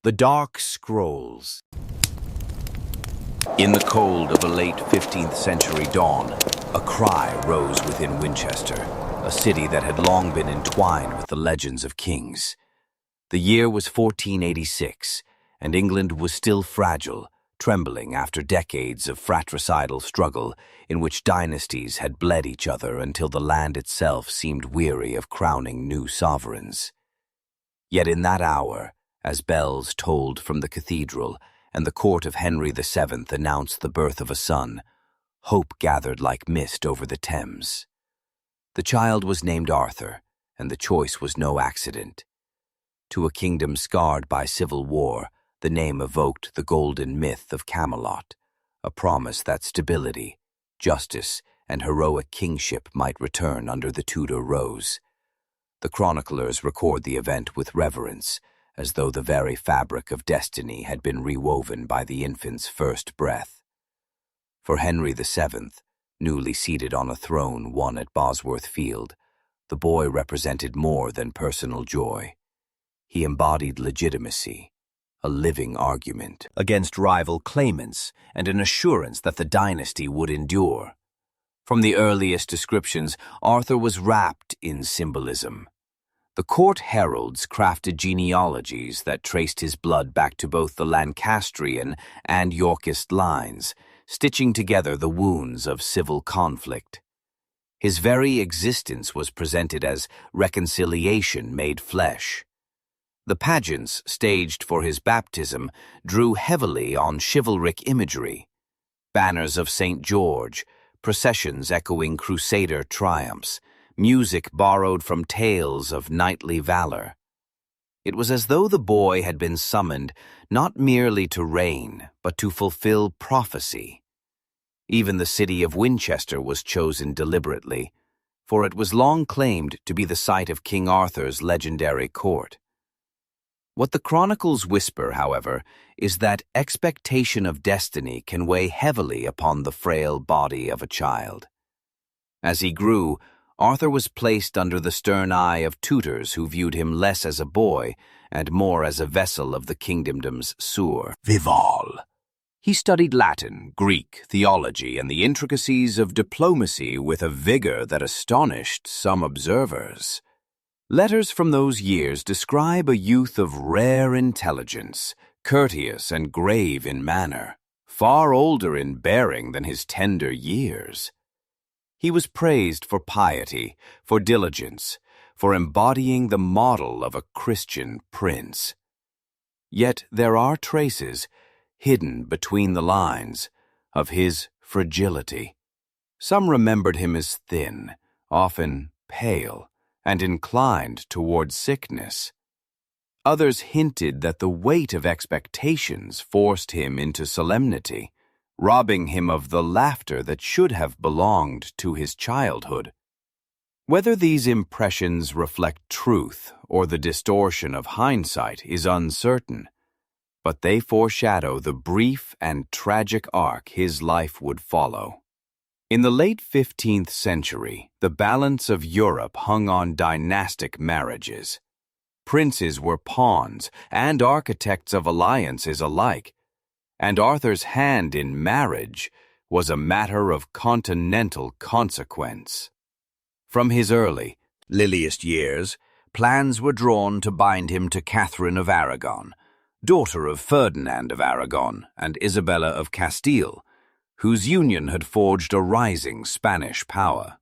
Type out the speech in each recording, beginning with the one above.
The Dark Scrolls. In the cold of a late 15th century dawn, a cry rose within Winchester, a city that had long been entwined with the legends of kings. The year was 1486, and England was still fragile, trembling after decades of fratricidal struggle in which dynasties had bled each other until the land itself seemed weary of crowning new sovereigns. Yet in that hour, as bells tolled from the cathedral and the court of Henry VII announced the birth of a son, hope gathered like mist over the Thames. The child was named Arthur, and the choice was no accident. To a kingdom scarred by civil war, the name evoked the golden myth of Camelot, a promise that stability, justice, and heroic kingship might return under the Tudor rose. The chroniclers record the event with reverence, as though the very fabric of destiny had been rewoven by the infant's first breath. For Henry VII, newly seated on a throne won at Bosworth Field, the boy represented more than personal joy. He embodied legitimacy, a living argument against rival claimants, and an assurance that the dynasty would endure. From the earliest descriptions, Arthur was wrapped in symbolism. The court heralds crafted genealogies that traced his blood back to both the Lancastrian and Yorkist lines, stitching together the wounds of civil conflict. His very existence was presented as reconciliation made flesh. The pageants staged for his baptism drew heavily on chivalric imagery. Banners of St. George, processions echoing Crusader triumphs, music borrowed from tales of knightly valor. It was as though the boy had been summoned not merely to reign, but to fulfill prophecy. Even the city of Winchester was chosen deliberately, for it was long claimed to be the site of King Arthur's legendary court. What the chronicles whisper, however, is that expectation of destiny can weigh heavily upon the frail body of a child. As he grew, Arthur was placed under the stern eye of tutors who viewed him less as a boy and more as a vessel of the kingdom's suor vival. He studied Latin, Greek, theology, and the intricacies of diplomacy with a vigor that astonished some observers. Letters from those years describe a youth of rare intelligence, courteous and grave in manner, far older in bearing than his tender years. He was praised for piety, for diligence, for embodying the model of a Christian prince. Yet there are traces, hidden between the lines, of his fragility. Some remembered him as thin, often pale, and inclined toward sickness. Others hinted that the weight of expectations forced him into solemnity, robbing him of the laughter that should have belonged to his childhood. Whether these impressions reflect truth or the distortion of hindsight is uncertain, but they foreshadow the brief and tragic arc his life would follow. In the late 15th century, the balance of Europe hung on dynastic marriages. Princes were pawns and architects of alliances alike, and Arthur's hand in marriage was a matter of continental consequence. From his early, liliest years, plans were drawn to bind him to Catherine of Aragon, daughter of Ferdinand of Aragon and Isabella of Castile, whose union had forged a rising Spanish power.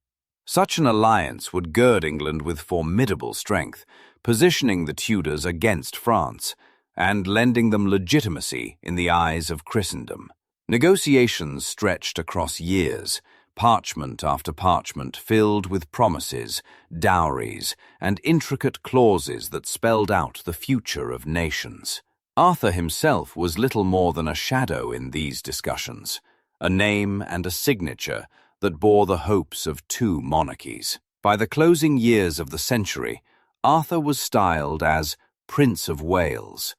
Such an alliance would gird England with formidable strength, positioning the Tudors against France, and lending them legitimacy in the eyes of Christendom. Negotiations stretched across years, parchment after parchment filled with promises, dowries, and intricate clauses that spelled out the future of nations. Arthur himself was little more than a shadow in these discussions, a name and a signature that bore the hopes of two monarchies. By the closing years of the century, Arthur was styled as Prince of Wales,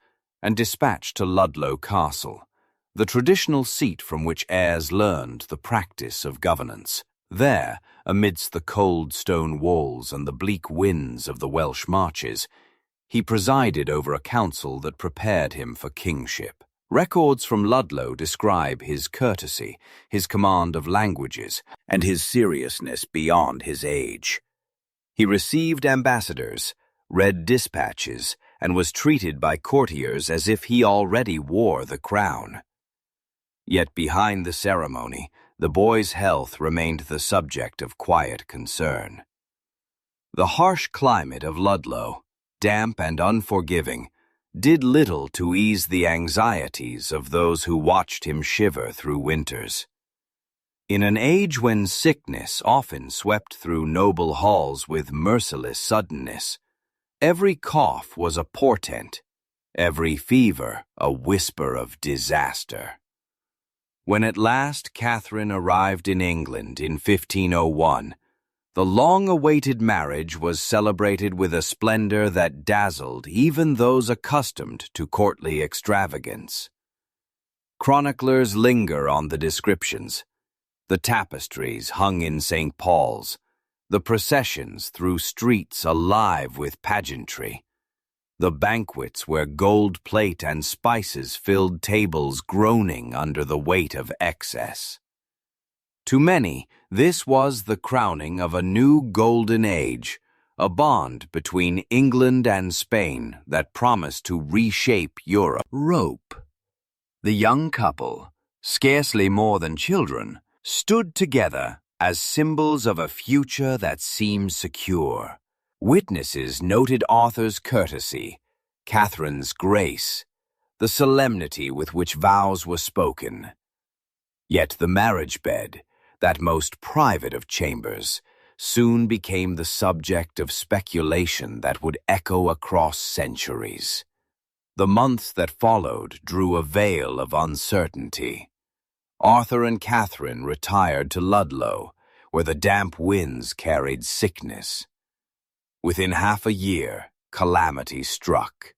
and dispatched to Ludlow Castle, the traditional seat from which heirs learned the practice of governance. There, amidst the cold stone walls and the bleak winds of the Welsh marches, He presided over a council that prepared him for kingship. Records from Ludlow describe his courtesy, his command of languages, and his seriousness beyond his age. He received ambassadors, read dispatches, and was treated by courtiers as if he already wore the crown. Yet behind the ceremony, the boy's health remained the subject of quiet concern. The harsh climate of Ludlow, damp and unforgiving, did little to ease the anxieties of those who watched him shiver through winters. In an age when sickness often swept through noble halls with merciless suddenness, every cough was a portent, every fever a whisper of disaster. When at last Catherine arrived in England in 1501, the long-awaited marriage was celebrated with a splendor that dazzled even those accustomed to courtly extravagance. Chroniclers linger on the descriptions: the tapestries hung in St. Paul's, the processions through streets alive with pageantry, the banquets where gold plate and spices filled tables groaning under the weight of excess. To many, this was the crowning of a new golden age, a bond between England and Spain that promised to reshape Europe. Rope. The young couple, scarcely more than children, stood together as symbols of a future that seemed secure. Witnesses noted Arthur's courtesy, Catherine's grace, the solemnity with which vows were spoken. Yet the marriage bed, that most private of chambers, soon became the subject of speculation that would echo across centuries. The months that followed drew a veil of uncertainty. Arthur and Catherine retired to Ludlow, where the damp winds carried sickness. Within half a year, calamity struck.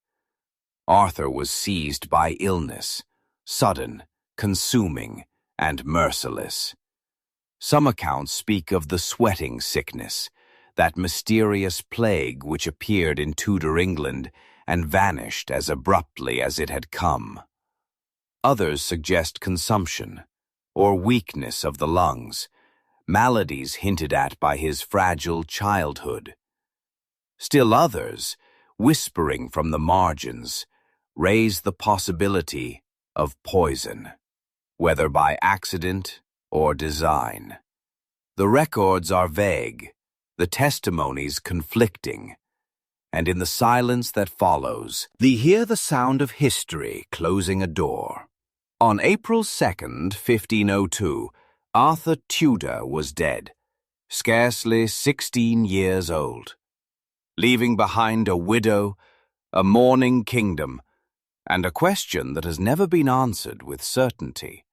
Arthur was seized by illness, sudden, consuming, and merciless. Some accounts speak of the sweating sickness, that mysterious plague which appeared in Tudor England and vanished as abruptly as it had come. Others suggest consumption, or weakness of the lungs, maladies hinted at by his fragile childhood. Still others, whispering from the margins, raise the possibility of poison, whether by accident or design. The records are vague, the testimonies conflicting, and in the silence that follows, they hear the sound of history closing a door. On April 2nd, 1502, Arthur Tudor was dead, scarcely 16 years old, leaving behind a widow, a mourning kingdom, and a question that has never been answered with certainty.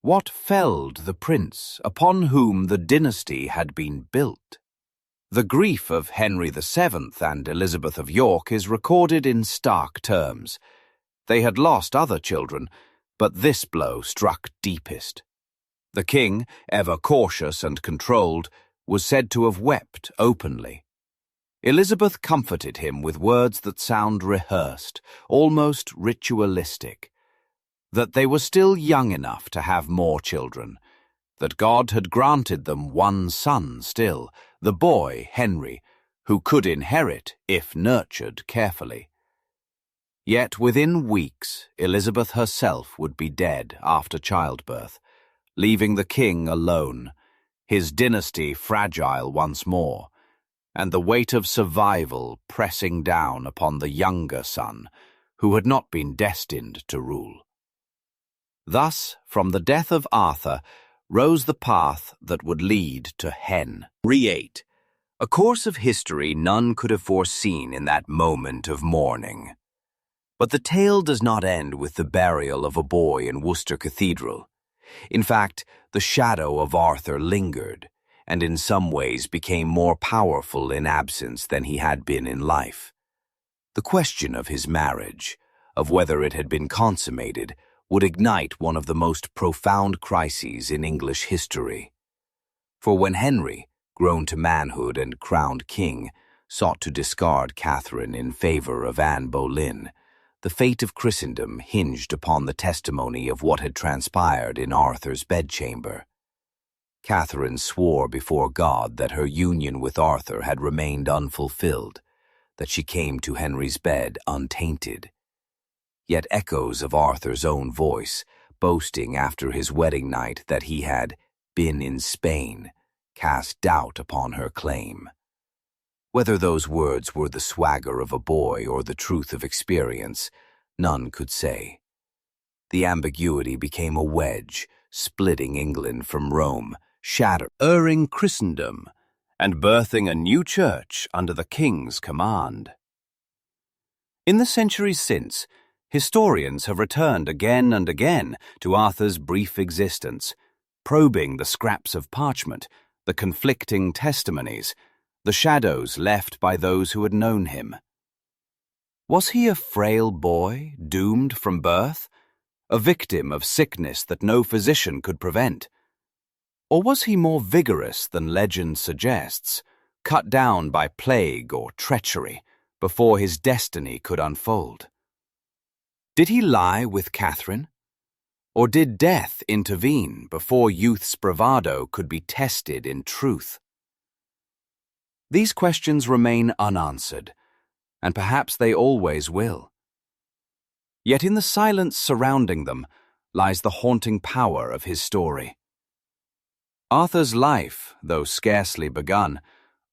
What felled the prince upon whom the dynasty had been built? The grief of Henry VII and Elizabeth of York is recorded in stark terms. They had lost other children, but this blow struck deepest. The king, ever cautious and controlled, was said to have wept openly. Elizabeth comforted him with words that sound rehearsed, almost ritualistic. That they were still young enough to have more children, that God had granted them one son still, the boy Henry, who could inherit if nurtured carefully. Yet within weeks Elizabeth herself would be dead after childbirth, leaving the king alone, his dynasty fragile once more, and the weight of survival pressing down upon the younger son, who had not been destined to rule. Thus, from the death of Arthur, rose the path that would lead to VIII, a course of history none could have foreseen in that moment of mourning. But the tale does not end with the burial of a boy in Worcester Cathedral. In fact, the shadow of Arthur lingered, and in some ways became more powerful in absence than he had been in life. The question of his marriage, of whether it had been consummated, would ignite one of the most profound crises in English history. For when Henry, grown to manhood and crowned king, sought to discard Catherine in favor of Anne Boleyn, the fate of Christendom hinged upon the testimony of what had transpired in Arthur's bedchamber. Catherine swore before God that her union with Arthur had remained unfulfilled, that she came to Henry's bed untainted. Yet echoes of Arthur's own voice, boasting after his wedding night that he had been in Spain, cast doubt upon her claim. Whether those words were the swagger of a boy or the truth of experience, none could say. The ambiguity became a wedge, splitting England from Rome, shattering Christendom, and birthing a new church under the king's command. In the centuries since, historians have returned again and again to Arthur's brief existence, probing the scraps of parchment, the conflicting testimonies, the shadows left by those who had known him. Was he a frail boy, doomed from birth, a victim of sickness that no physician could prevent? Or was he more vigorous than legend suggests, cut down by plague or treachery before his destiny could unfold? Did he lie with Catherine? Or did death intervene before youth's bravado could be tested in truth? These questions remain unanswered, and perhaps they always will. Yet in the silence surrounding them lies the haunting power of his story. Arthur's life, though scarcely begun,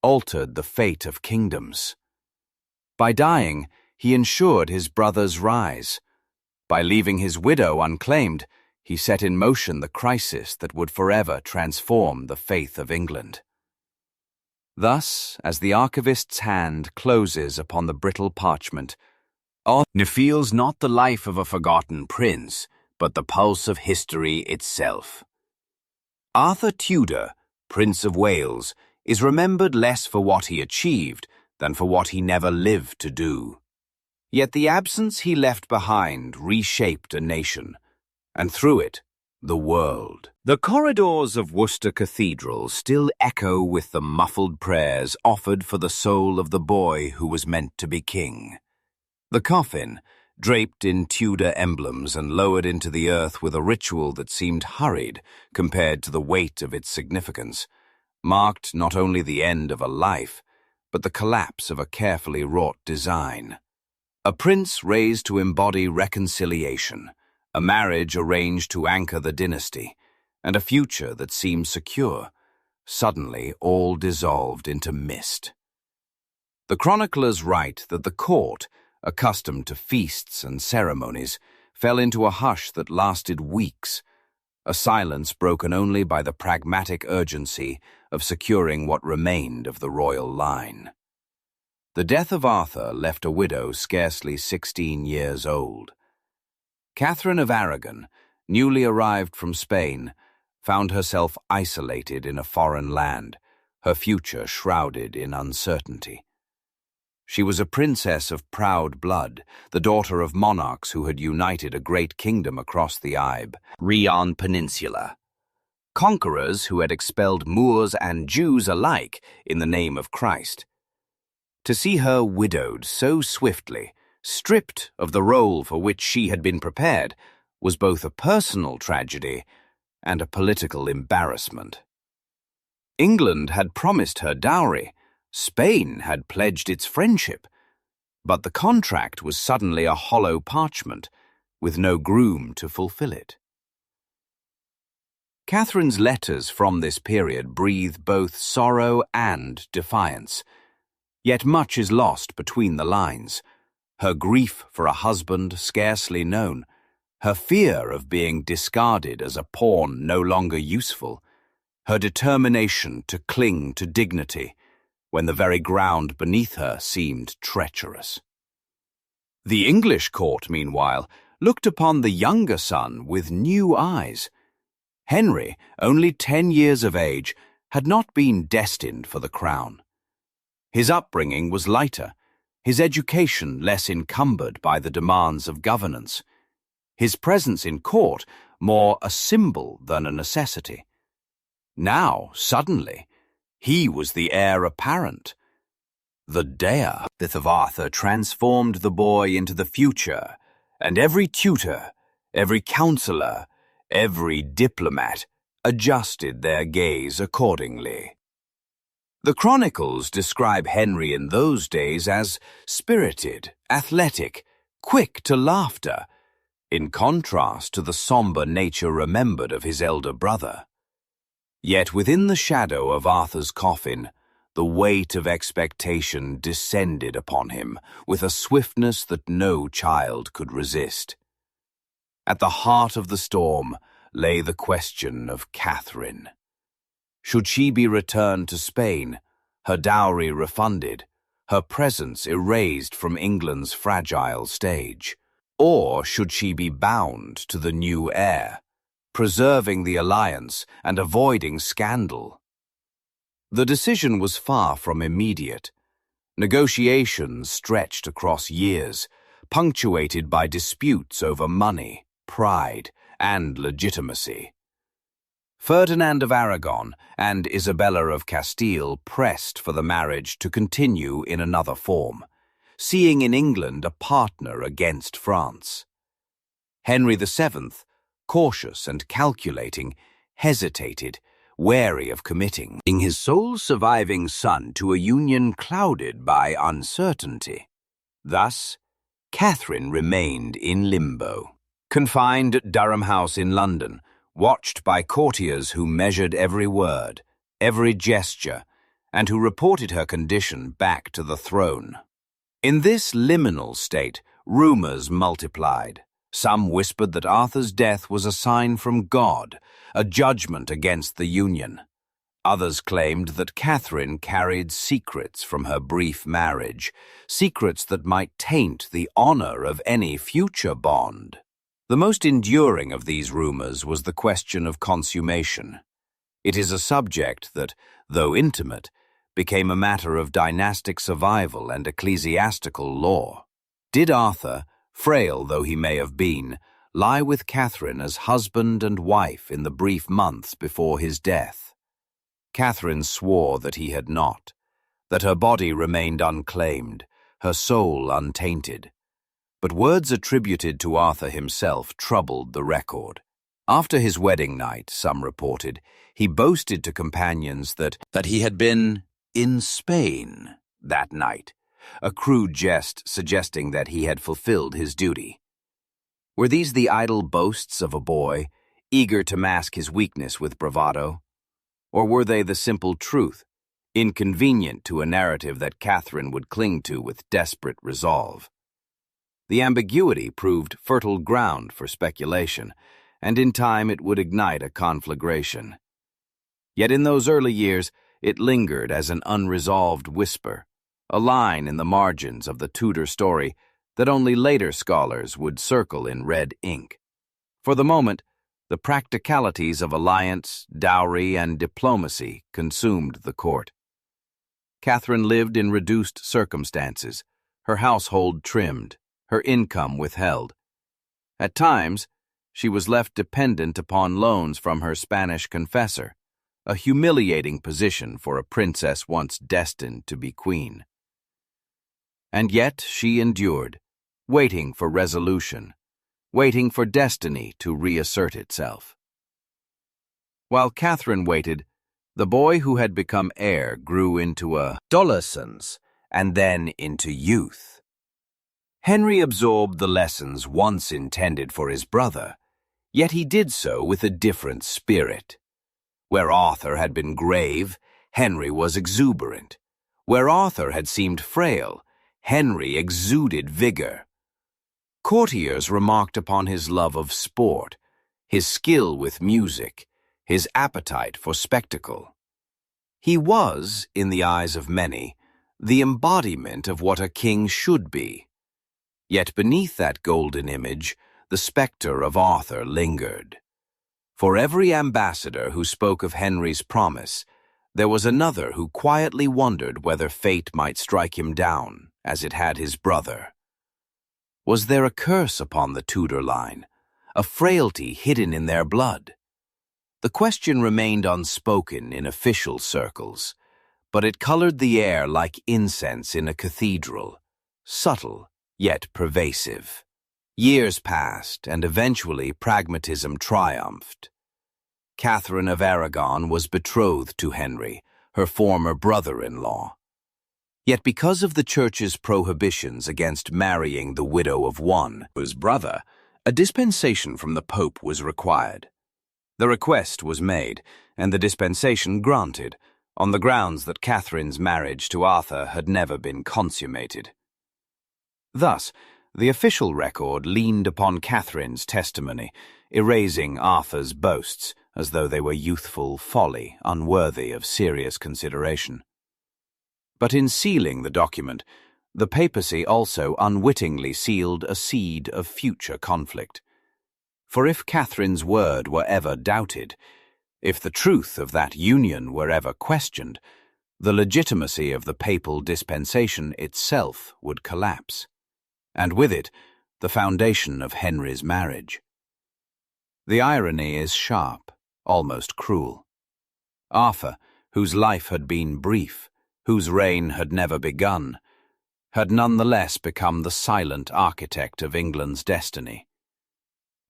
altered the fate of kingdoms. By dying, he ensured his brother's rise. By leaving his widow unclaimed, he set in motion the crisis that would forever transform the faith of England. Thus, as the archivist's hand closes upon the brittle parchment, Arthur feels not the life of a forgotten prince, but the pulse of history itself. Arthur Tudor, Prince of Wales, is remembered less for what he achieved than for what he never lived to do. Yet the absence he left behind reshaped a nation, and through it, the world. The corridors of Worcester Cathedral still echo with the muffled prayers offered for the soul of the boy who was meant to be king. The coffin, draped in Tudor emblems and lowered into the earth with a ritual that seemed hurried compared to the weight of its significance, marked not only the end of a life, but the collapse of a carefully wrought design. A prince raised to embody reconciliation, a marriage arranged to anchor the dynasty, and a future that seemed secure, suddenly all dissolved into mist. The chroniclers write that the court, accustomed to feasts and ceremonies, fell into a hush that lasted weeks, a silence broken only by the pragmatic urgency of securing what remained of the royal line. The death of Arthur left a widow scarcely 16 years old. Catherine of Aragon, newly arrived from Spain, found herself isolated in a foreign land, her future shrouded in uncertainty. She was a princess of proud blood, the daughter of monarchs who had united a great kingdom across the Iberian Peninsula. Conquerors who had expelled Moors and Jews alike in the name of Christ. To see her widowed so swiftly, stripped of the role for which she had been prepared, was both a personal tragedy and a political embarrassment. England had promised her dowry, Spain had pledged its friendship, but the contract was suddenly a hollow parchment, with no groom to fulfill it. Catherine's letters from this period breathe both sorrow and defiance, yet much is lost between the lines. Her grief for a husband scarcely known, her fear of being discarded as a pawn no longer useful, her determination to cling to dignity when the very ground beneath her seemed treacherous. The English court, meanwhile, looked upon the younger son with new eyes. Henry, only 10 years of age, had not been destined for the crown. His upbringing was lighter, his education less encumbered by the demands of governance, his presence in court more a symbol than a necessity. Now, suddenly, he was the heir apparent. The death of Arthur transformed the boy into the future, and every tutor, every counselor, every diplomat adjusted their gaze accordingly. The chronicles describe Henry in those days as spirited, athletic, quick to laughter, in contrast to the somber nature remembered of his elder brother. Yet within the shadow of Arthur's coffin, the weight of expectation descended upon him with a swiftness that no child could resist. At the heart of the storm lay the question of Catherine. Should she be returned to Spain, her dowry refunded, her presence erased from England's fragile stage? Or should she be bound to the new heir, preserving the alliance and avoiding scandal? The decision was far from immediate. Negotiations stretched across years, punctuated by disputes over money, pride, and legitimacy. Ferdinand of Aragon and Isabella of Castile pressed for the marriage to continue in another form, seeing in England a partner against France. Henry VII, cautious and calculating, hesitated, wary of committing his sole surviving son to a union clouded by uncertainty. Thus, Catherine remained in limbo, confined at Durham House in London, watched by courtiers who measured every word, every gesture, and who reported her condition back to the throne. In this liminal state, rumors multiplied. Some whispered that Arthur's death was a sign from God, a judgment against the union. Others claimed that Catherine carried secrets from her brief marriage, secrets that might taint the honor of any future bond. The most enduring of these rumors was the question of consummation. It is a subject that, though intimate, became a matter of dynastic survival and ecclesiastical law. Did Arthur, frail though he may have been, lie with Catherine as husband and wife in the brief months before his death? Catherine swore that he had not, that her body remained unclaimed, her soul untainted. But words attributed to Arthur himself troubled the record. After his wedding night, some reported, he boasted to companions that he had been in Spain that night, a crude jest suggesting that he had fulfilled his duty. Were these the idle boasts of a boy, eager to mask his weakness with bravado? Or were they the simple truth, inconvenient to a narrative that Catherine would cling to with desperate resolve? The ambiguity proved fertile ground for speculation, and in time it would ignite a conflagration. Yet in those early years, it lingered as an unresolved whisper, a line in the margins of the Tudor story that only later scholars would circle in red ink. For the moment, the practicalities of alliance, dowry, and diplomacy consumed the court. Catherine lived in reduced circumstances, her household trimmed, her income withheld. At times, she was left dependent upon loans from her Spanish confessor, a humiliating position for a princess once destined to be queen. And yet she endured, waiting for resolution, waiting for destiny to reassert itself. While Catherine waited, the boy who had become heir grew into adolescence and then into youth. Henry absorbed the lessons once intended for his brother, yet he did so with a different spirit. Where Arthur had been grave, Henry was exuberant. Where Arthur had seemed frail, Henry exuded vigor. Courtiers remarked upon his love of sport, his skill with music, his appetite for spectacle. He was, in the eyes of many, the embodiment of what a king should be. Yet beneath that golden image, the specter of Arthur lingered. For every ambassador who spoke of Henry's promise, there was another who quietly wondered whether fate might strike him down, as it had his brother. Was there a curse upon the Tudor line, a frailty hidden in their blood? The question remained unspoken in official circles, but it colored the air like incense in a cathedral, subtle yet pervasive. Years passed, and eventually pragmatism triumphed. Catherine of Aragon was betrothed to Henry, her former brother-in-law. Yet because of the Church's prohibitions against marrying the widow of one's brother, a dispensation from the Pope was required. The request was made, and the dispensation granted, on the grounds that Catherine's marriage to Arthur had never been consummated. Thus, the official record leaned upon Catherine's testimony, erasing Arthur's boasts as though they were youthful folly unworthy of serious consideration. But in sealing the document, the papacy also unwittingly sealed a seed of future conflict. For if Catherine's word were ever doubted, if the truth of that union were ever questioned, the legitimacy of the papal dispensation itself would collapse, and with it, the foundation of Henry's marriage. The irony is sharp, almost cruel. Arthur, whose life had been brief, whose reign had never begun, had nonetheless become the silent architect of England's destiny.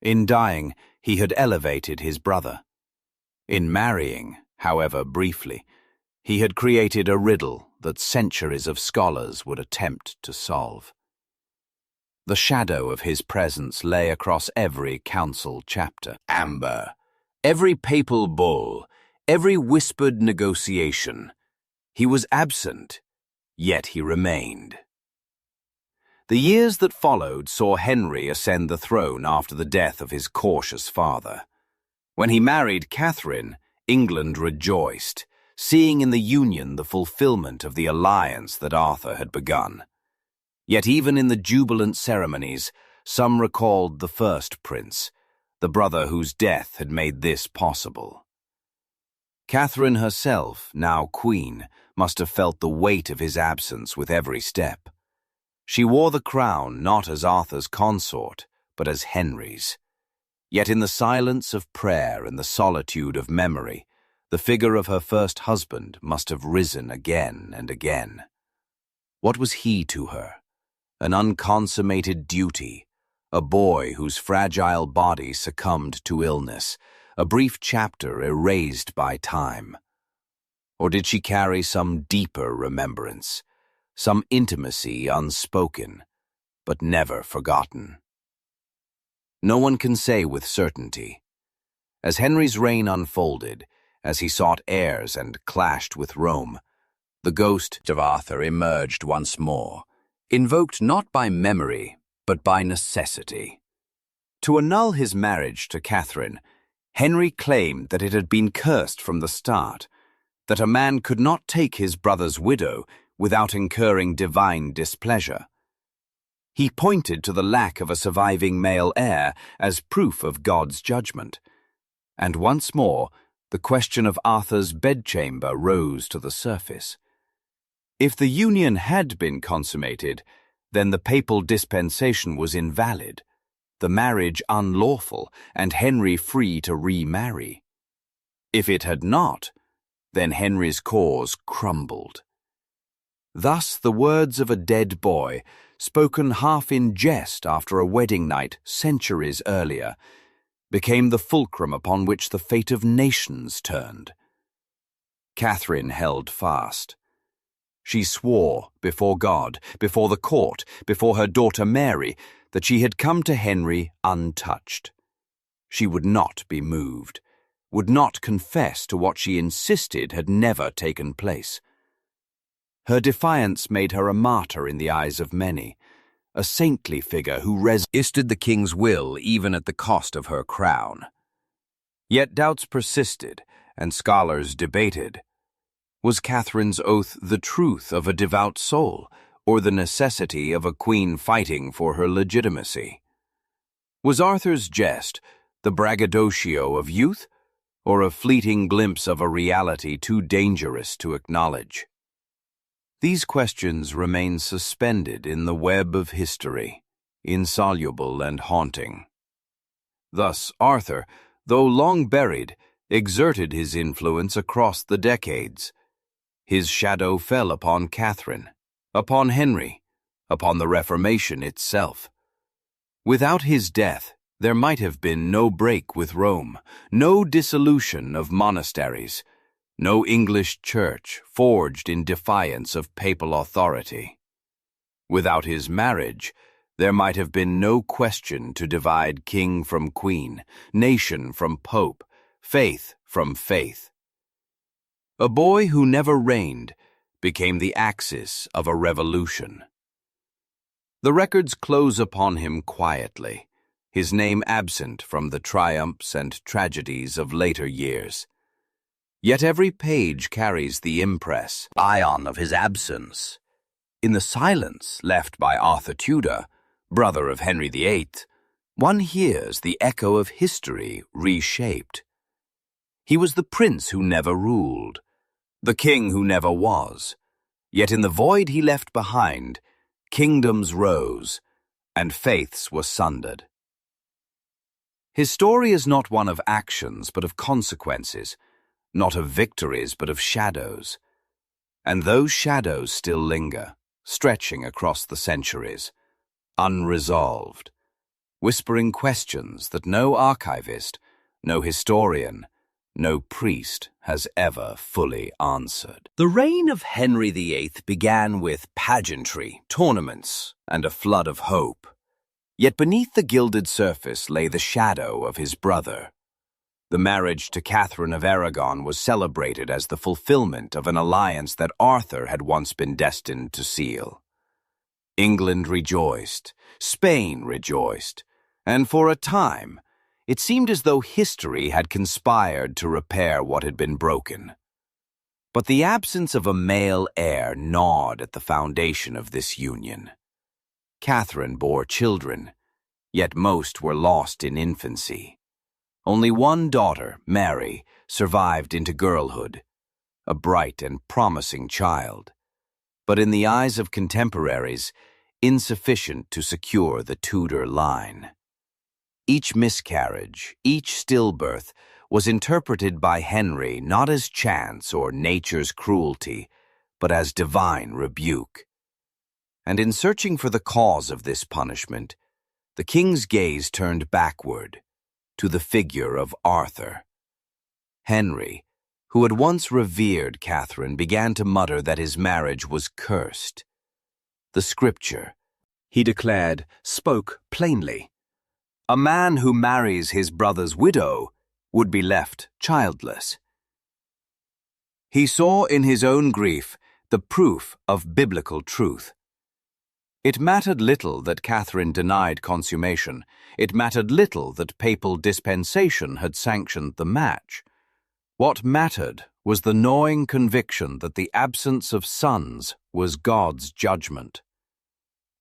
In dying, he had elevated his brother. In marrying, however briefly, he had created a riddle that centuries of scholars would attempt to solve. The shadow of his presence lay across every council chapter. Amber, every papal bull, every whispered negotiation. He was absent, yet he remained. The years that followed saw Henry ascend the throne after the death of his cautious father. When he married Catherine, England rejoiced, seeing in the union the fulfillment of the alliance that Arthur had begun. Yet even in the jubilant ceremonies, some recalled the first prince, the brother whose death had made this possible. Catherine herself, now queen, must have felt the weight of his absence with every step. She wore the crown not as Arthur's consort, but as Henry's. Yet in the silence of prayer and the solitude of memory, the figure of her first husband must have risen again and again. What was he to her? An unconsummated duty, a boy whose fragile body succumbed to illness, a brief chapter erased by time. Or did she carry some deeper remembrance, some intimacy unspoken, but never forgotten? No one can say with certainty. As Henry's reign unfolded, as he sought heirs and clashed with Rome, the ghost of Arthur emerged once more, invoked not by memory, but by necessity. To annul his marriage to Catherine, Henry claimed that it had been cursed from the start, that a man could not take his brother's widow without incurring divine displeasure. He pointed to the lack of a surviving male heir as proof of God's judgment. And once more, the question of Arthur's bedchamber rose to the surface. If the union had been consummated, then the papal dispensation was invalid, the marriage unlawful, and Henry free to remarry. If it had not, then Henry's cause crumbled. Thus the words of a dead boy, spoken half in jest after a wedding night centuries earlier, became the fulcrum upon which the fate of nations turned. Catherine held fast. She swore before God, before the court, before her daughter Mary, that she had come to Henry untouched. She would not be moved, would not confess to what she insisted had never taken place. Her defiance made her a martyr in the eyes of many, a saintly figure who resisted the king's will even at the cost of her crown. Yet doubts persisted, and scholars debated. Was Catherine's oath the truth of a devout soul, or the necessity of a queen fighting for her legitimacy? Was Arthur's jest the braggadocio of youth, or a fleeting glimpse of a reality too dangerous to acknowledge? These questions remain suspended in the web of history, insoluble and haunting. Thus Arthur, though long buried, exerted his influence across the decades. His shadow fell upon Catherine, upon Henry, upon the Reformation itself. Without his death, there might have been no break with Rome, no dissolution of monasteries, no English church forged in defiance of papal authority. Without his marriage, there might have been no question to divide king from queen, nation from pope, faith from faith. A boy who never reigned became the axis of a revolution. The records close upon him quietly, his name absent from the triumphs and tragedies of later years. Yet every page carries the impress, ion of his absence. In the silence left by Arthur Tudor, brother of Henry VIII, one hears the echo of history reshaped. He was the prince who never ruled, the king who never was, yet in the void he left behind, kingdoms rose, and faiths were sundered. His story is not one of actions but of consequences, not of victories but of shadows. And those shadows still linger, stretching across the centuries, unresolved, whispering questions that no archivist, no historian, no priest has ever fully answered. The reign of Henry VIII began with pageantry, tournaments, and a flood of hope. Yet beneath the gilded surface lay the shadow of his brother. The marriage to Catherine of Aragon was celebrated as the fulfillment of an alliance that Arthur had once been destined to seal. England rejoiced, Spain rejoiced, and for a time, it seemed as though history had conspired to repair what had been broken. But the absence of a male heir gnawed at the foundation of this union. Catherine bore children, yet most were lost in infancy. Only one daughter, Mary, survived into girlhood, a bright and promising child, but in the eyes of contemporaries, insufficient to secure the Tudor line. Each miscarriage, each stillbirth, was interpreted by Henry not as chance or nature's cruelty, but as divine rebuke. And in searching for the cause of this punishment, the king's gaze turned backward, to the figure of Arthur. Henry, who had once revered Catherine, began to mutter that his marriage was cursed. The scripture, he declared, spoke plainly. A man who marries his brother's widow would be left childless. He saw in his own grief the proof of biblical truth. It mattered little that Catherine denied consummation. It mattered little that papal dispensation had sanctioned the match. What mattered was the gnawing conviction that the absence of sons was God's judgment.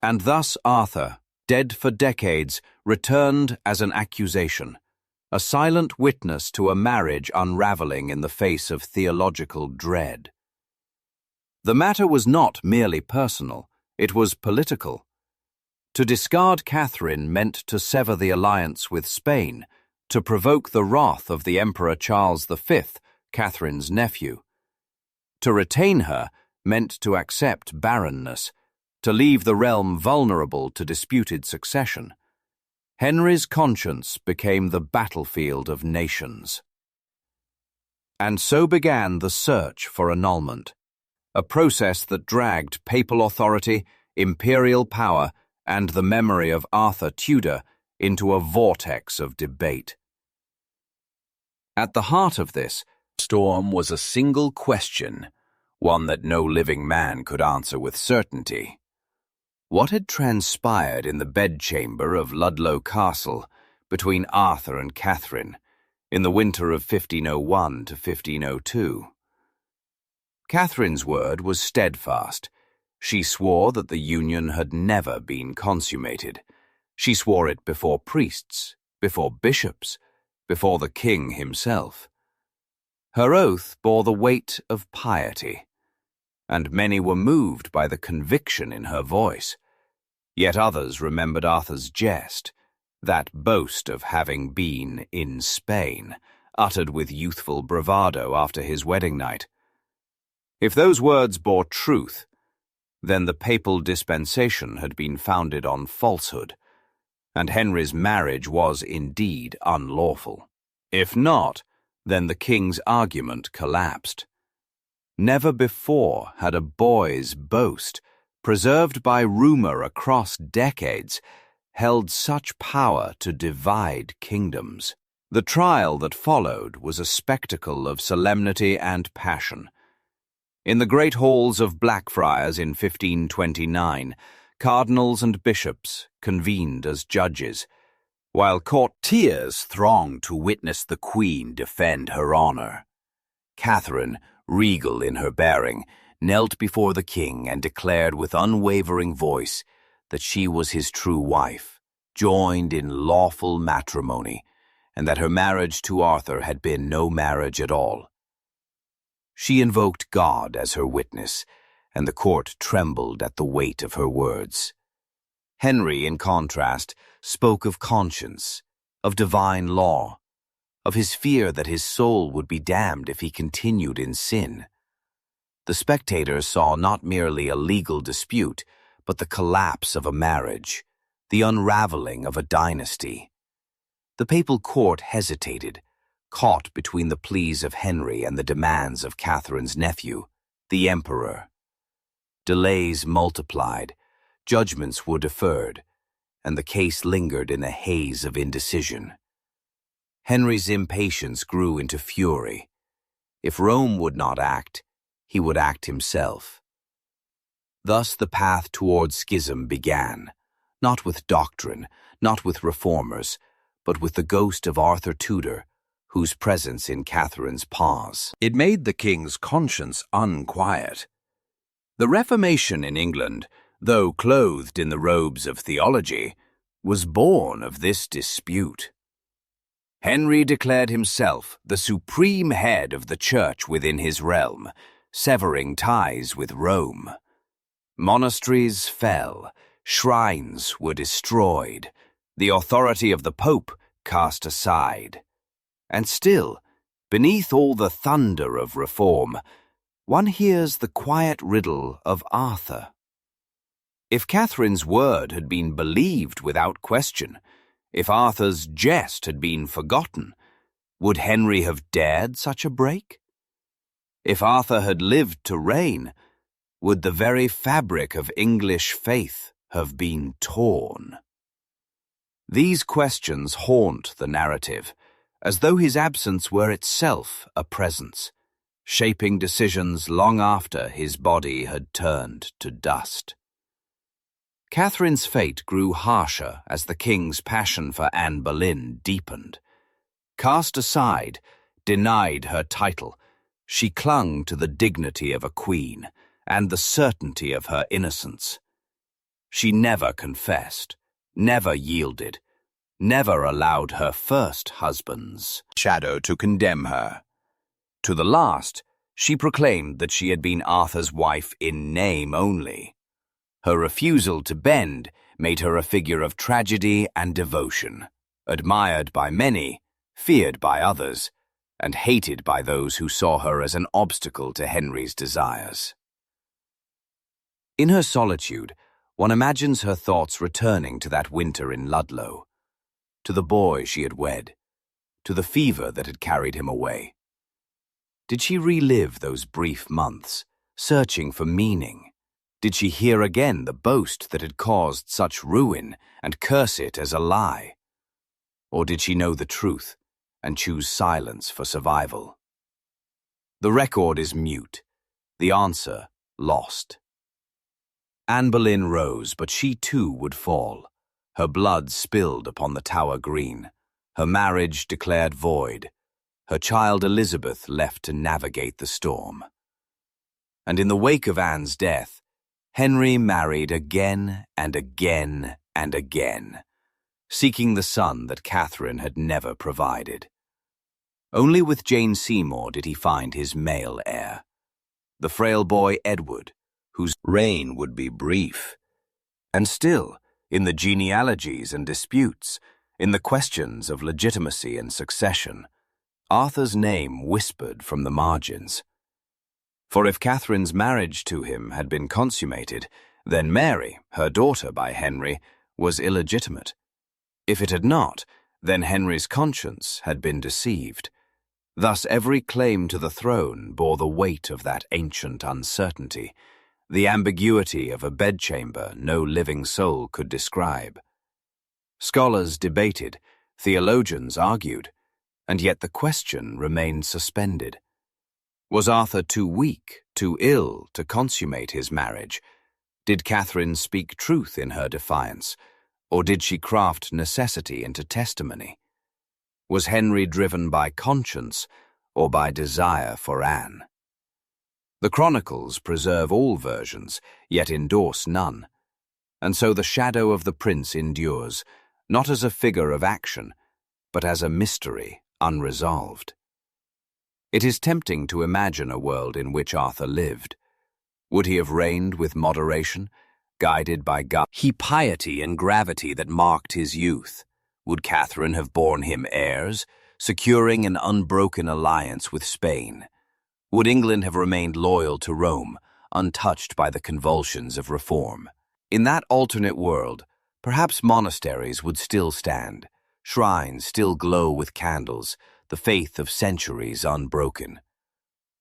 And thus Arthur, dead for decades, returned as an accusation, a silent witness to a marriage unraveling in the face of theological dread. The matter was not merely personal, it was political. To discard Catherine meant to sever the alliance with Spain, to provoke the wrath of the Emperor Charles V, Catherine's nephew. To retain her meant to accept barrenness, to leave the realm vulnerable to disputed succession. Henry's conscience became the battlefield of nations. And so began the search for annulment, a process that dragged papal authority, imperial power, and the memory of Arthur Tudor into a vortex of debate. At the heart of this storm was a single question, one that no living man could answer with certainty. What had transpired in the bedchamber of Ludlow Castle between Arthur and Catherine in the winter of 1501 to 1502? Catherine's word was steadfast. She swore that the union had never been consummated. She swore it before priests, before bishops, before the king himself. Her oath bore the weight of piety, and many were moved by the conviction in her voice. Yet others remembered Arthur's jest, that boast of having been in Spain, uttered with youthful bravado after his wedding night. If those words bore truth, then the papal dispensation had been founded on falsehood, and Henry's marriage was indeed unlawful. If not, then the king's argument collapsed. Never before had a boy's boast, preserved by rumor across decades, held such power to divide kingdoms. The trial that followed was a spectacle of solemnity and passion. In the great halls of Blackfriars in 1529, cardinals and bishops convened as judges, while courtiers thronged to witness the Queen defend her honor. Catherine, regal in her bearing, knelt before the king and declared with unwavering voice that she was his true wife, joined in lawful matrimony, and that her marriage to Arthur had been no marriage at all. She invoked God as her witness, and the court trembled at the weight of her words. Henry, in contrast, spoke of conscience, of divine law, of his fear that his soul would be damned if he continued in sin. The spectators saw not merely a legal dispute, but the collapse of a marriage, the unraveling of a dynasty. The papal court hesitated, caught between the pleas of Henry and the demands of Catherine's nephew, the emperor. Delays multiplied, judgments were deferred, and the case lingered in a haze of indecision. Henry's impatience grew into fury. If Rome would not act, he would act himself. Thus the path toward schism began, not with doctrine, not with reformers, but with the ghost of Arthur Tudor, whose presence in Catherine's pause. It made the king's conscience unquiet. The Reformation in England, though clothed in the robes of theology, was born of this dispute. Henry declared himself the supreme head of the church within his realm, severing ties with Rome. Monasteries fell, shrines were destroyed, the authority of the Pope cast aside. And still, beneath all the thunder of reform, one hears the quiet riddle of Arthur. If Catherine's word had been believed without question, if Arthur's jest had been forgotten, would Henry have dared such a break? If Arthur had lived to reign, would the very fabric of English faith have been torn? These questions haunt the narrative, as though his absence were itself a presence, shaping decisions long after his body had turned to dust. Catherine's fate grew harsher as the king's passion for Anne Boleyn deepened. Cast aside, denied her title, she clung to the dignity of a queen and the certainty of her innocence. She never confessed, never yielded, never allowed her first husband's shadow to condemn her. To the last, she proclaimed that she had been Arthur's wife in name only. Her refusal to bend made her a figure of tragedy and devotion, admired by many, feared by others, and hated by those who saw her as an obstacle to Henry's desires. In her solitude, one imagines her thoughts returning to that winter in Ludlow, to the boy she had wed, to the fever that had carried him away. Did she relive those brief months, searching for meaning? Did she hear again the boast that had caused such ruin and curse it as a lie? Or did she know the truth and choose silence for survival? The record is mute, the answer lost. Anne Boleyn rose, but she too would fall. Her blood spilled upon the Tower Green, her marriage declared void, her child Elizabeth left to navigate the storm. And in the wake of Anne's death, Henry married again and again and again, seeking the son that Catherine had never provided. Only with Jane Seymour did he find his male heir, the frail boy Edward, whose reign would be brief. And still, in the genealogies and disputes, in the questions of legitimacy and succession, Arthur's name whispered from the margins. For if Catherine's marriage to him had been consummated, then Mary, her daughter by Henry, was illegitimate. If it had not, then Henry's conscience had been deceived. Thus every claim to the throne bore the weight of that ancient uncertainty, the ambiguity of a bedchamber no living soul could describe. Scholars debated, theologians argued, and yet the question remained suspended. Was Arthur too weak, too ill to consummate his marriage? Did Catherine speak truth in her defiance, or did she craft necessity into testimony? Was Henry driven by conscience or by desire for Anne? The chronicles preserve all versions, yet endorse none, and so the shadow of the prince endures, not as a figure of action, but as a mystery unresolved. It is tempting to imagine a world in which Arthur lived. Would he have reigned with moderation, guided by piety and gravity that marked his youth? Would Catherine have borne him heirs, securing an unbroken alliance with Spain? Would England have remained loyal to Rome, untouched by the convulsions of reform? In that alternate world, perhaps monasteries would still stand, shrines still glow with candles, the faith of centuries unbroken.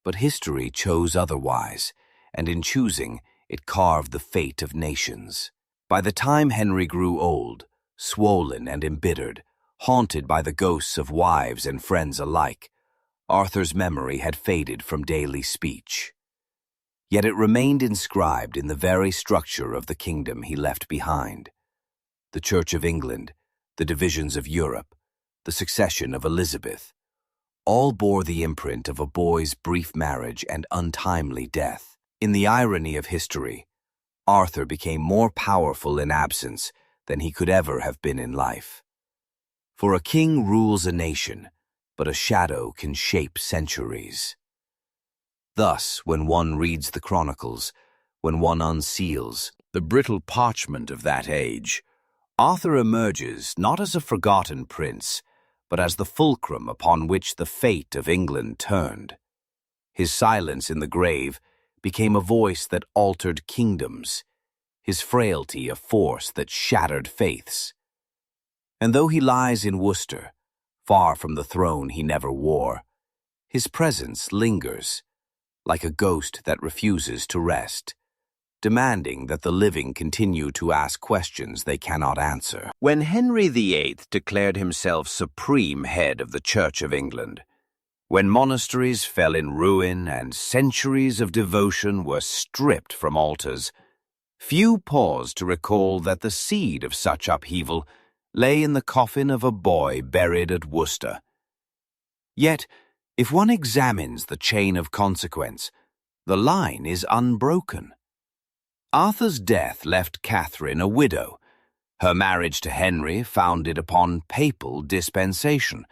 But history chose otherwise, and in choosing, it carved the fate of nations. By the time Henry grew old, swollen and embittered, haunted by the ghosts of wives and friends alike, Arthur's memory had faded from daily speech. Yet it remained inscribed in the very structure of the kingdom he left behind. The Church of England, the divisions of Europe, the succession of Elizabeth, all bore the imprint of a boy's brief marriage and untimely death. In the irony of history, Arthur became more powerful in absence than he could ever have been in life. For a king rules a nation, but a shadow can shape centuries. Thus, when one reads the chronicles, when one unseals the brittle parchment of that age, Arthur emerges not as a forgotten prince, but as the fulcrum upon which the fate of England turned. His silence in the grave became a voice that altered kingdoms, his frailty a force that shattered faiths. And though he lies in Worcester, far from the throne he never wore, his presence lingers, like a ghost that refuses to rest, demanding that the living continue to ask questions they cannot answer. When Henry VIII declared himself supreme head of the Church of England, when monasteries fell in ruin and centuries of devotion were stripped from altars, few paused to recall that the seed of such upheaval lay in the coffin of a boy buried at Worcester. Yet, if one examines the chain of consequence, the line is unbroken. Arthur's death left Catherine a widow, her marriage to Henry founded upon papal dispensation,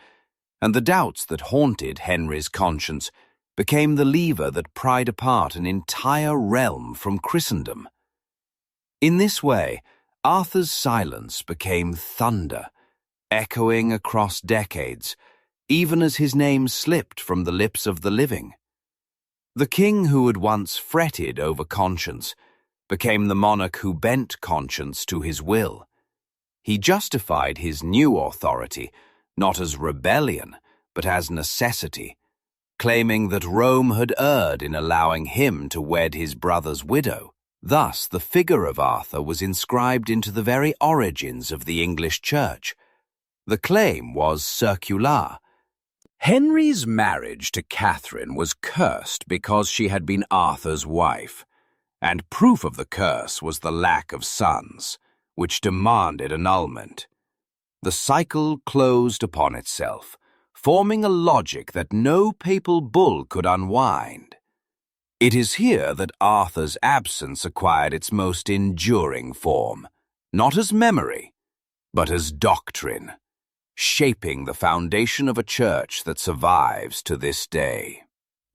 and the doubts that haunted Henry's conscience became the lever that pried apart an entire realm from Christendom. In this way, Arthur's silence became thunder, echoing across decades, even as his name slipped from the lips of the living. The king who had once fretted over conscience became the monarch who bent conscience to his will. He justified his new authority not as rebellion, but as necessity, claiming that Rome had erred in allowing him to wed his brother's widow. Thus, the figure of Arthur was inscribed into the very origins of the English Church. The claim was circular. Henry's marriage to Catherine was cursed because she had been Arthur's wife, and proof of the curse was the lack of sons, which demanded annulment. The cycle closed upon itself, forming a logic that no papal bull could unwind. It is here that Arthur's absence acquired its most enduring form, not as memory, but as doctrine, shaping the foundation of a church that survives to this day.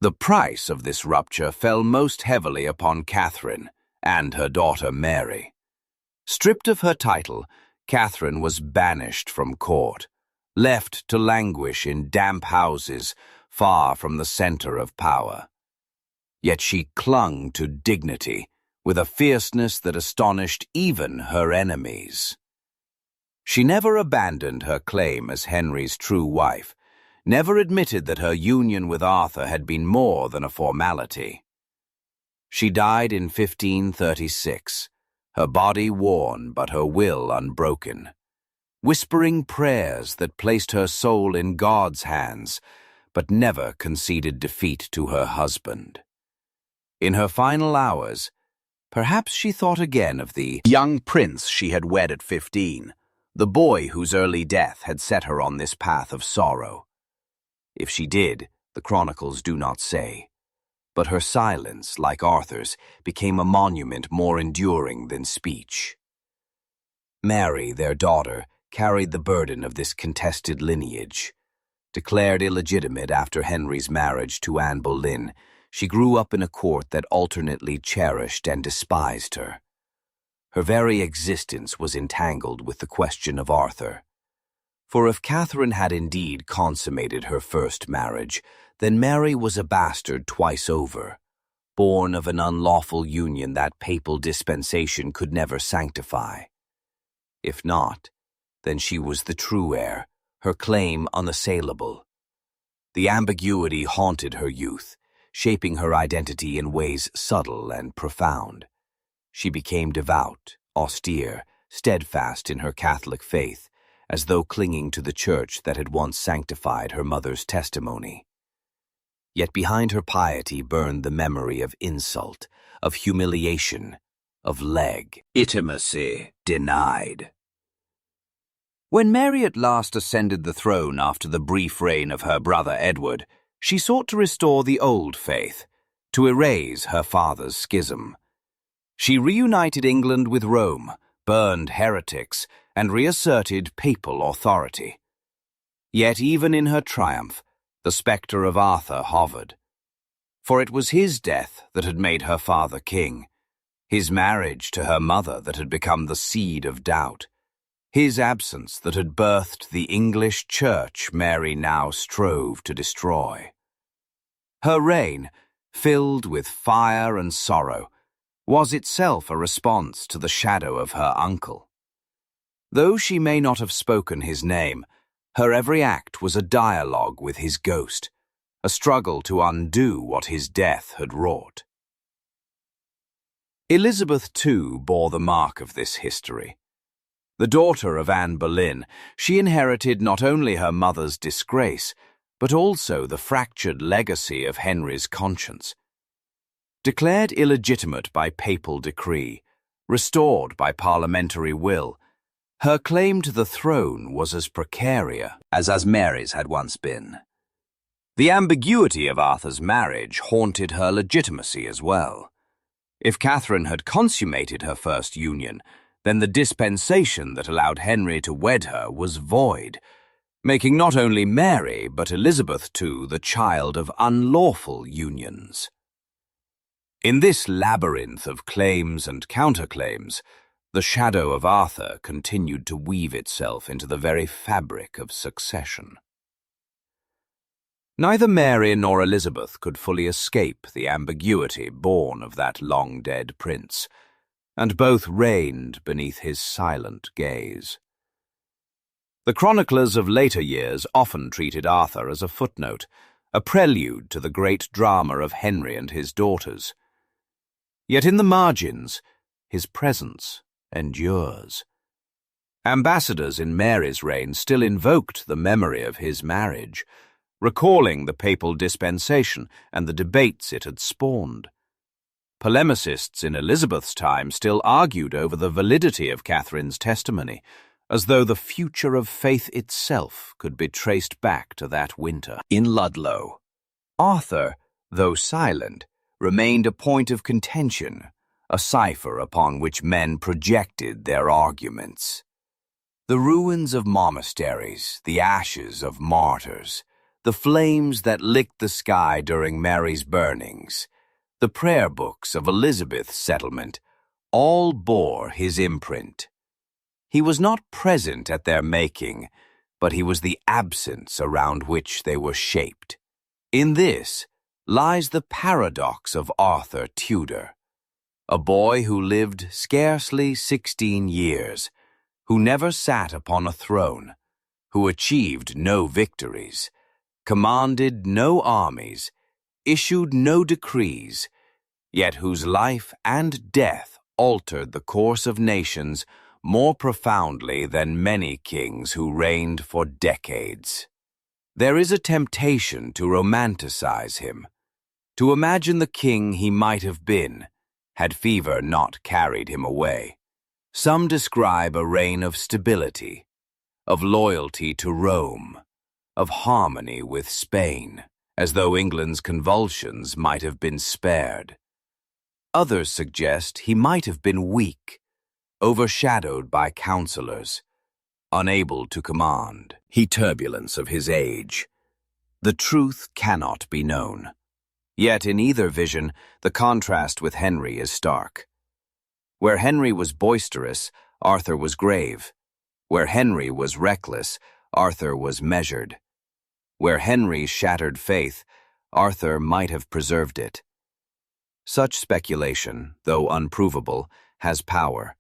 The price of this rupture fell most heavily upon Catherine and her daughter Mary. Stripped of her title, Catherine was banished from court, left to languish in damp houses far from the center of power. yet she clung to dignity with a fierceness that astonished even her enemies. She never abandoned her claim as Henry's true wife, never admitted that her union with Arthur had been more than a formality. She died in 1536, her body worn but her will unbroken, whispering prayers that placed her soul in God's hands, but never conceded defeat to her husband. In her final hours, perhaps she thought again of the young prince she had wed at 15, the boy whose early death had set her on this path of sorrow. If she did, the chronicles do not say, but her silence, like Arthur's, became a monument more enduring than speech. Mary, their daughter, carried the burden of this contested lineage. Declared illegitimate after Henry's marriage to Anne Boleyn, she grew up in a court that alternately cherished and despised her. Her very existence was entangled with the question of Arthur. For if Catherine had indeed consummated her first marriage, then Mary was a bastard twice over, born of an unlawful union that papal dispensation could never sanctify. If not, then she was the true heir, her claim unassailable. The ambiguity haunted her youth, shaping her identity in ways subtle and profound. She became devout, austere, steadfast in her Catholic faith, as though clinging to the church that had once sanctified her mother's testimony. Yet behind her piety burned the memory of insult, of humiliation, of legitimacy denied. When Mary at last ascended the throne after the brief reign of her brother Edward, she sought to restore the old faith, to erase her father's schism. She reunited England with Rome, burned heretics, and reasserted papal authority. Yet even in her triumph, the spectre of Arthur hovered. For it was his death that had made her father king, his marriage to her mother that had become the seed of doubt, his absence that had birthed the English church Mary now strove to destroy. Her reign, filled with fire and sorrow, was itself a response to the shadow of her uncle. Though she may not have spoken his name, her every act was a dialogue with his ghost, a struggle to undo what his death had wrought. Elizabeth, too, bore the mark of this history. The daughter of Anne Boleyn, she inherited not only her mother's disgrace, but also the fractured legacy of Henry's conscience. Declared illegitimate by papal decree, restored by parliamentary will, her claim to the throne was as precarious as Mary's had once been. The ambiguity of Arthur's marriage haunted her legitimacy as well. If Catherine had consummated her first union, then the dispensation that allowed Henry to wed her was void, making not only Mary but Elizabeth too the child of unlawful unions. In this labyrinth of claims and counterclaims, the shadow of Arthur continued to weave itself into the very fabric of succession. Neither Mary nor Elizabeth could fully escape the ambiguity born of that long-dead prince, and both reigned beneath his silent gaze. The chroniclers of later years often treated Arthur as a footnote, a prelude to the great drama of Henry and his daughters. Yet in the margins, his presence endures. Ambassadors in Mary's reign still invoked the memory of his marriage, recalling the papal dispensation and the debates it had spawned. Polemicists in Elizabeth's time still argued over the validity of Catherine's testimony, as though the future of faith itself could be traced back to that winter in Ludlow. Arthur, though silent, remained a point of contention, a cipher upon which men projected their arguments. The ruins of monasteries, the ashes of martyrs, the flames that licked the sky during Mary's burnings, the prayer books of Elizabeth's settlement, all bore his imprint. He was not present at their making, but he was the absence around which they were shaped. In this, lies the paradox of Arthur Tudor, a boy who lived scarcely 16 years, who never sat upon a throne, who achieved no victories, commanded no armies, issued no decrees, yet whose life and death altered the course of nations more profoundly than many kings who reigned for decades. There is a temptation to romanticize him, to imagine the king he might have been, had fever not carried him away. Some describe a reign of stability, of loyalty to Rome, of harmony with Spain, as though England's convulsions might have been spared. Others suggest he might have been weak, overshadowed by counselors, unable to command. The turbulence of his age. The truth cannot be known. Yet in either vision, the contrast with Henry is stark. Where Henry was boisterous, Arthur was grave. Where Henry was reckless, Arthur was measured. Where Henry shattered faith, Arthur might have preserved it. Such speculation, though unprovable, has power,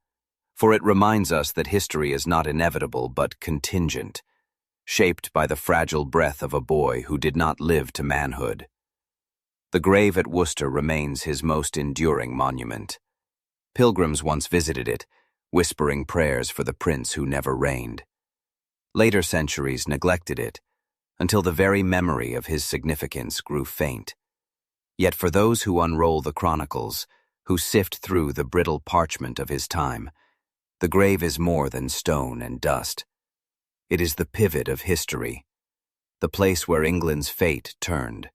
for it reminds us that history is not inevitable but contingent, shaped by the fragile breath of a boy who did not live to manhood. The grave at Worcester remains his most enduring monument. Pilgrims once visited it, whispering prayers for the prince who never reigned. Later centuries neglected it, until the very memory of his significance grew faint. Yet for those who unroll the chronicles, who sift through the brittle parchment of his time, the grave is more than stone and dust. It is the pivot of history, the place where England's fate turned.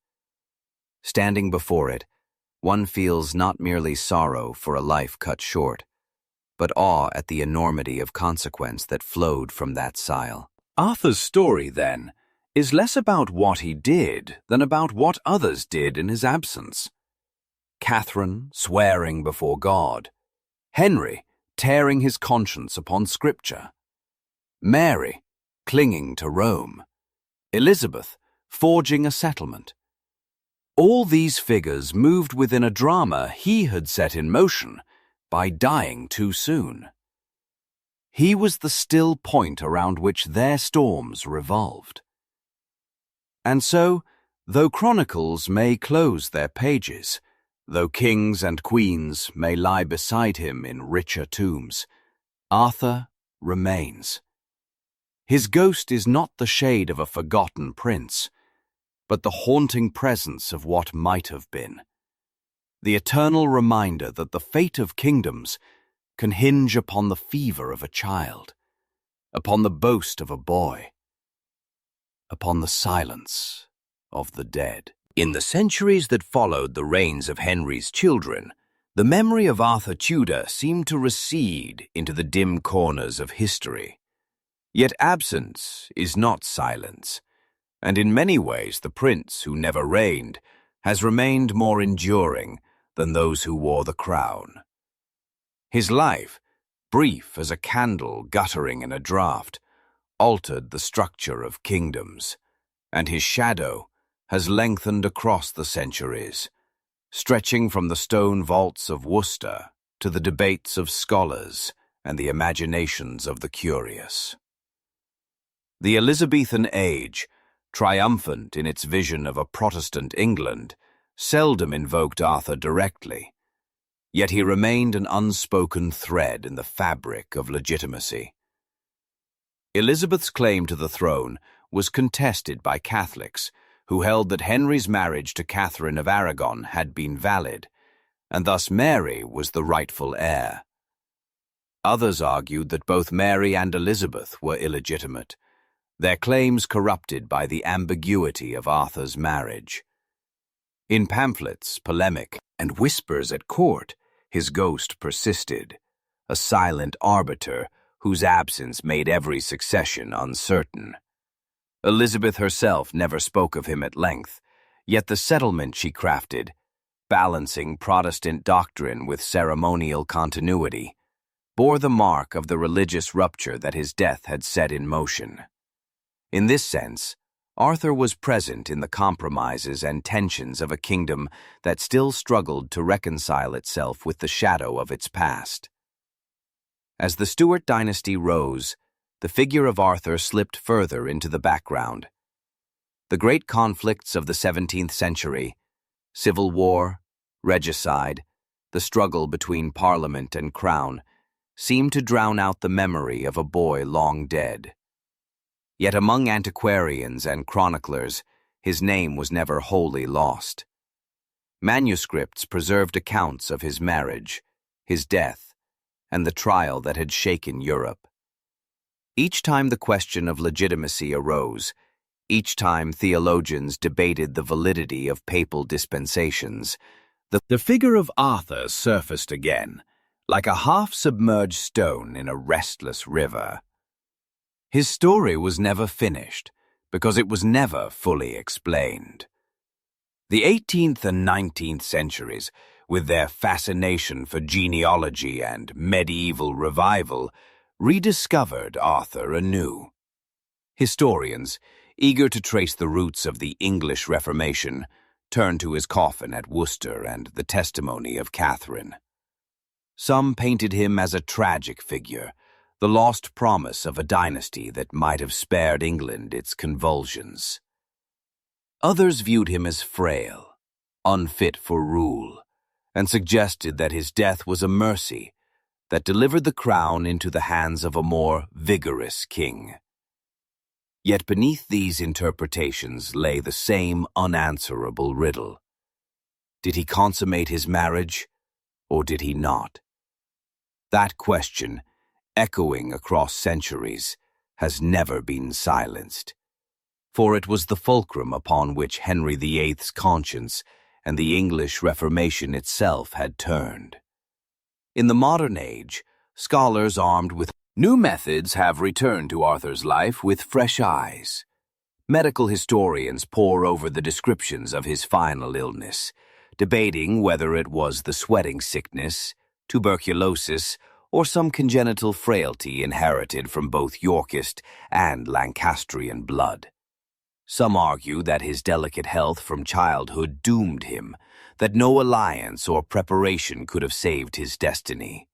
Standing before it, one feels not merely sorrow for a life cut short, but awe at the enormity of consequence that flowed from that sile. Arthur's story, then, is less about what he did than about what others did in his absence. Catherine swearing before God, Henry tearing his conscience upon Scripture, Mary clinging to Rome, Elizabeth forging a settlement. All these figures moved within a drama he had set in motion by dying too soon. He was the still point around which their storms revolved. And so, though chronicles may close their pages, though kings and queens may lie beside him in richer tombs, Arthur remains. His ghost is not the shade of a forgotten prince, but the haunting presence of what might have been. The eternal reminder that the fate of kingdoms can hinge upon the fever of a child, upon the boast of a boy, upon the silence of the dead. In the centuries that followed the reigns of Henry's children, the memory of Arthur Tudor seemed to recede into the dim corners of history. Yet absence is not silence, and in many ways the prince who never reigned has remained more enduring than those who wore the crown. His life, brief as a candle guttering in a draught, altered the structure of kingdoms, and his shadow has lengthened across the centuries, stretching from the stone vaults of Worcester to the debates of scholars and the imaginations of the curious. The Elizabethan age, triumphant in its vision of a Protestant England, seldom invoked Arthur directly, yet he remained an unspoken thread in the fabric of legitimacy. Elizabeth's claim to the throne was contested by Catholics, who held that Henry's marriage to Catherine of Aragon had been valid, and thus Mary was the rightful heir. Others argued that both Mary and Elizabeth were illegitimate, their claims corrupted by the ambiguity of Arthur's marriage. In pamphlets, polemic, and whispers at court, his ghost persisted, a silent arbiter whose absence made every succession uncertain. Elizabeth herself never spoke of him at length, yet the settlement she crafted, balancing Protestant doctrine with ceremonial continuity, bore the mark of the religious rupture that his death had set in motion. In this sense, Arthur was present in the compromises and tensions of a kingdom that still struggled to reconcile itself with the shadow of its past. As the Stuart dynasty rose, the figure of Arthur slipped further into the background. The great conflicts of the 17th century, civil war, regicide, the struggle between parliament and crown, seemed to drown out the memory of a boy long dead. Yet among antiquarians and chroniclers, his name was never wholly lost. Manuscripts preserved accounts of his marriage, his death, and the trial that had shaken Europe. Each time the question of legitimacy arose, each time theologians debated the validity of papal dispensations, the figure of Arthur surfaced again, like a half-submerged stone in a restless river. His story was never finished, because it was never fully explained. The 18th and 19th centuries, with their fascination for genealogy and medieval revival, rediscovered Arthur anew. Historians, eager to trace the roots of the English Reformation, turned to his coffin at Worcester and the testimony of Catherine. Some painted him as a tragic figure, the lost promise of a dynasty that might have spared England its convulsions. Others viewed him as frail, unfit for rule, and suggested that his death was a mercy that delivered the crown into the hands of a more vigorous king. Yet beneath these interpretations lay the same unanswerable riddle. Did he consummate his marriage, or did he not? That question, echoing across centuries, has never been silenced, for it was the fulcrum upon which Henry VIII's conscience and the English Reformation itself had turned. In the modern age, scholars armed with new methods have returned to Arthur's life with fresh eyes. Medical historians pore over the descriptions of his final illness, debating whether it was the sweating sickness, tuberculosis, or some congenital frailty inherited from both Yorkist and Lancastrian blood. Some argue that his delicate health from childhood doomed him, that no alliance or preparation could have saved his destiny.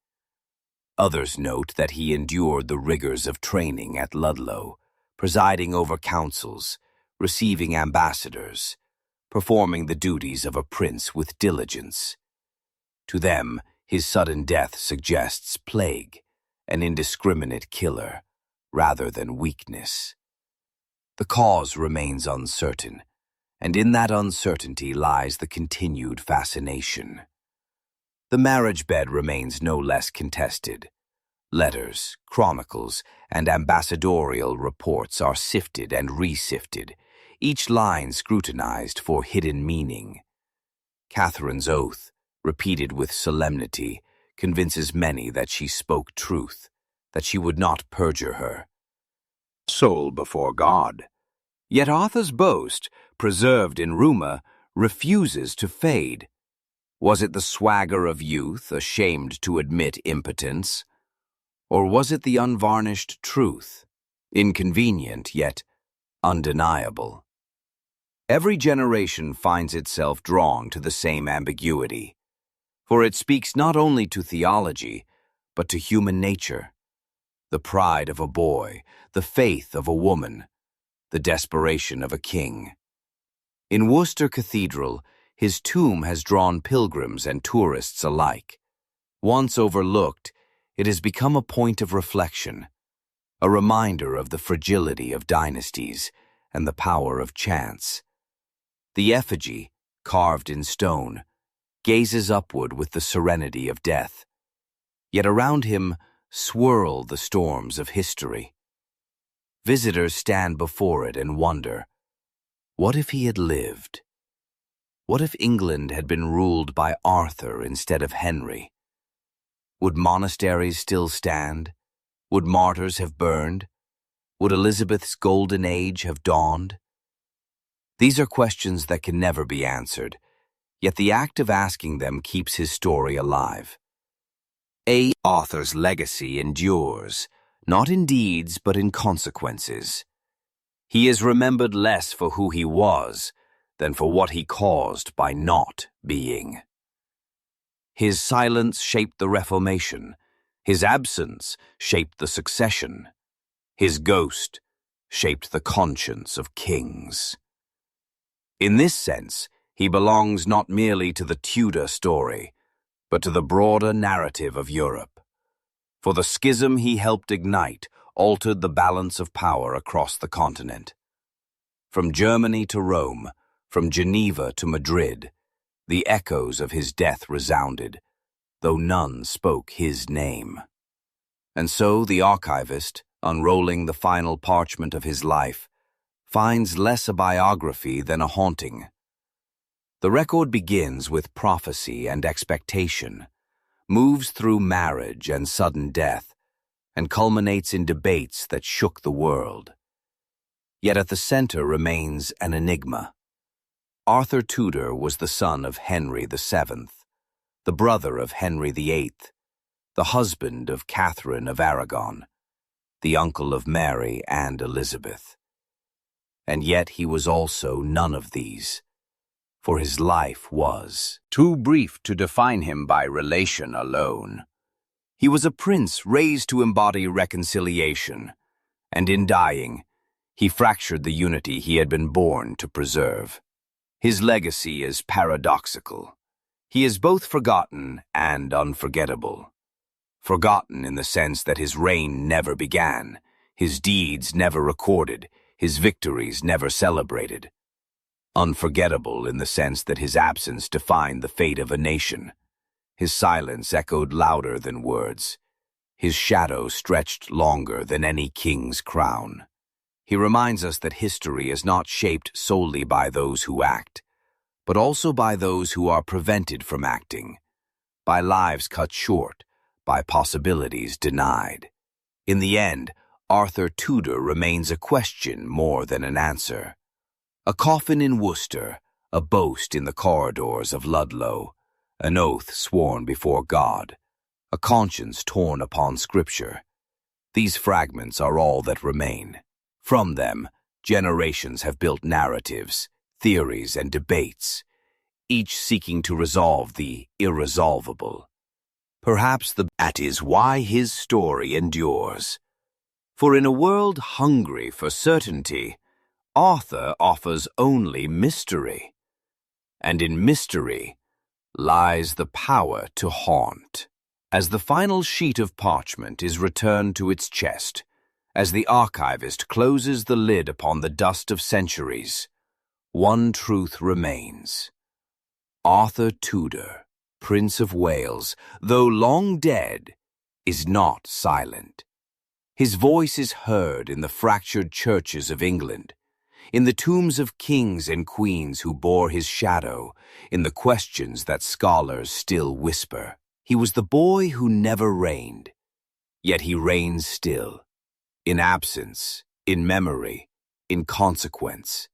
Others note that he endured the rigors of training at Ludlow, presiding over councils, receiving ambassadors, performing the duties of a prince with diligence. To them, his sudden death suggests plague, an indiscriminate killer, rather than weakness. The cause remains uncertain, and in that uncertainty lies the continued fascination. The marriage bed remains no less contested. Letters, chronicles, and ambassadorial reports are sifted and resifted, each line scrutinized for hidden meaning. Catherine's oath, repeated with solemnity, convinces many that she spoke truth, that she would not perjure her soul before God. Yet Arthur's boast, preserved in rumor, refuses to fade. Was it the swagger of youth, ashamed to admit impotence? Or was it the unvarnished truth, inconvenient yet undeniable? Every generation finds itself drawn to the same ambiguity, for it speaks not only to theology, but to human nature. The pride of a boy, the faith of a woman, the desperation of a king. In Worcester Cathedral, his tomb has drawn pilgrims and tourists alike. Once overlooked, it has become a point of reflection, a reminder of the fragility of dynasties and the power of chance. The effigy, carved in stone, gazes upward with the serenity of death. Yet around him swirl the storms of history. Visitors stand before it and wonder, what if he had lived? What if England had been ruled by Arthur instead of Henry? Would monasteries still stand? Would martyrs have burned? Would Elizabeth's golden age have dawned? These are questions that can never be answered, yet the act of asking them keeps his story alive. Arthur's legacy endures, not in deeds but in consequences. He is remembered less for who he was than for what he caused by not being. His silence shaped the Reformation. His absence shaped the succession. His ghost shaped the conscience of kings. In this sense, he belongs not merely to the Tudor story, but to the broader narrative of Europe. For the schism he helped ignite altered the balance of power across the continent. From Germany to Rome, from Geneva to Madrid, the echoes of his death resounded, though none spoke his name. And so the archivist, unrolling the final parchment of his life, finds less a biography than a haunting. The record begins with prophecy and expectation, moves through marriage and sudden death, and culminates in debates that shook the world. Yet at the center remains an enigma. Arthur Tudor was the son of Henry VII, the brother of Henry VIII, the husband of Catherine of Aragon, the uncle of Mary and Elizabeth. And yet he was also none of these, for his life was too brief to define him by relation alone. He was a prince raised to embody reconciliation, and in dying, he fractured the unity he had been born to preserve. His legacy is paradoxical. He is both forgotten and unforgettable. Forgotten in the sense that his reign never began, his deeds never recorded, his victories never celebrated. Unforgettable in the sense that his absence defined the fate of a nation. His silence echoed louder than words. His shadow stretched longer than any king's crown. He reminds us that history is not shaped solely by those who act, but also by those who are prevented from acting, by lives cut short, by possibilities denied. In the end, Arthur Tudor remains a question more than an answer. A coffin in Worcester, a boast in the corridors of Ludlow, an oath sworn before God, a conscience torn upon Scripture. These fragments are all that remain. From them, generations have built narratives, theories, and debates, each seeking to resolve the irresolvable. Perhaps that is why his story endures. For in a world hungry for certainty, Arthur offers only mystery. And in mystery lies the power to haunt. As the final sheet of parchment is returned to its chest, as the archivist closes the lid upon the dust of centuries, one truth remains. Arthur Tudor, Prince of Wales, though long dead, is not silent. His voice is heard in the fractured churches of England, in the tombs of kings and queens who bore his shadow, in the questions that scholars still whisper. He was the boy who never reigned, yet he reigns still, in absence, in memory, in consequence.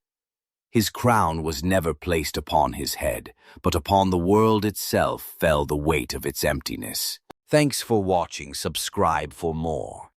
His crown was never placed upon his head, but upon the world itself fell the weight of its emptiness. Thanks for watching. Subscribe for more.